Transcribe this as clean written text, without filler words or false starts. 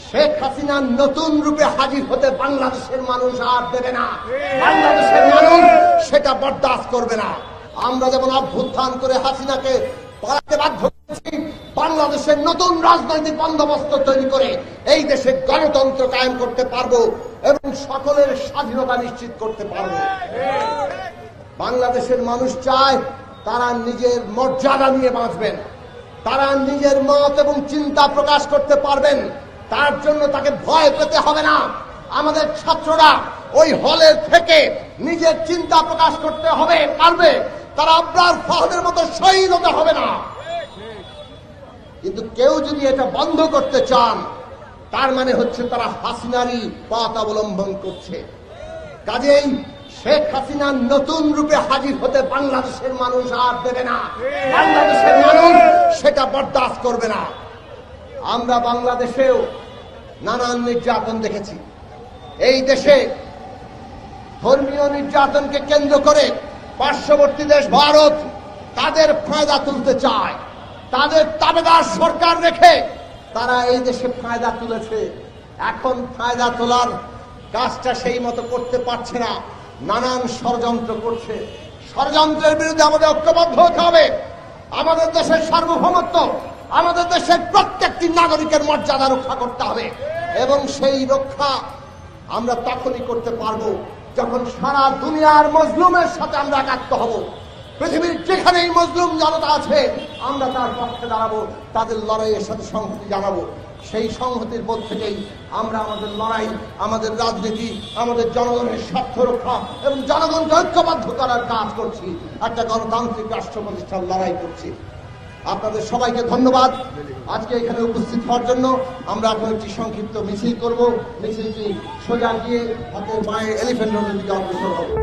শেখ হাসিনা নতুন রূপে হাজির হতে বাংলাদেশের মানুষ আর দেবে না। বাংলাদেশের মানুষ সেটা বরদাস্ত করবে না। আমরা যেমন অভ্যুত্থান করে হাসিনাকে পালাতে বাধ্য করেছি, বাংলাদেশের নতুন রাজনৈতিক বন্দোবস্ত তৈরি করে এই দেশে গণতন্ত্র কায়েম করতে পারবো এবং সকলের স্বাধীনতা নিশ্চিত করতে পারবো। বাংলাদেশের মানুষ চায় তারা নিজের মর্যাদা নিয়ে বাঁচবেন, তারা নিজের মত এবং চিন্তা প্রকাশ করতে পারবেন। তার জন্য তাকে ভয় পেতে হবে না। আমাদের ছাত্ররা ওই হলে থেকে নিজের চিন্তা প্রকাশ করতে হবে পারবে, তারা আবরার ফাহাদের মতো শহীদ হতে হবে না। কিন্তু কেউ যদি এটা বন্ধ করতে চান, তার মানে হচ্ছে তারা হাসিনারই পথ অবলম্বন করছে। কাজেই শেখ হাসিনা নতুন রূপে হাজির হতে বাংলাদেশের মানুষ আর দেবে না। বাংলাদেশের মানুষ সেটা বরদাস্ত করবে না। আমরা বাংলাদেশেও নানান নির্যাতন দেখেছি। এই দেশে ধর্মীয় নির্যাতনকে কেন্দ্র করে পার্শ্ববর্তী দেশ ভারত তাদের ফায়দা তুলতে চায়। তাদের তাবেদার সরকার রেখে তারা এই দেশে ফায়দা তুলেছে। এখন ফায়দা তোলার কাজটা সেই মতো করতে পারছে না, নানান ষড়যন্ত্র করছে। ষড়যন্ত্রের বিরুদ্ধে আমাদের ঐক্যবদ্ধ হতে হবে। আমাদের দেশের সার্বভৌমত্ব, আমাদের দেশের প্রত্যেকটি নাগরিকের মর্যাদা রক্ষা করতে হবে এবং সেই রক্ষা আমরা তখনই করতে পারবো যখন সারা দুনিয়ার মজলুমের সাথে আমরা একাত্ম হব। পৃথিবীর যেখানেই মজলুম জনতা আছে আমরা তার পক্ষে দাঁড়াবো, তাদের লড়াইয়ের সাথে সংহতি জানাবো। সেই সংহতির বোধ থেকেই আমরা আমাদের লড়াই, আমাদের রাজনীতি, আমাদের জনগণের স্বার্থ রক্ষা এবং জনগণকে ঐক্যবদ্ধ করার কাজ করছি। একটা গণতান্ত্রিক রাষ্ট্র প্রতিষ্ঠার লড়াই করছি। আপনাদের সবাইকে ধন্যবাদ আজকে এখানে উপস্থিত হওয়ার জন্য। আমরা এখন একটি সংক্ষিপ্ত মিছিল করব। মিছিলটি সোজা গিয়ে হাতের বাঁয়ে এলিফ্যান্ট রোডের দিকে অগ্রসর হবে।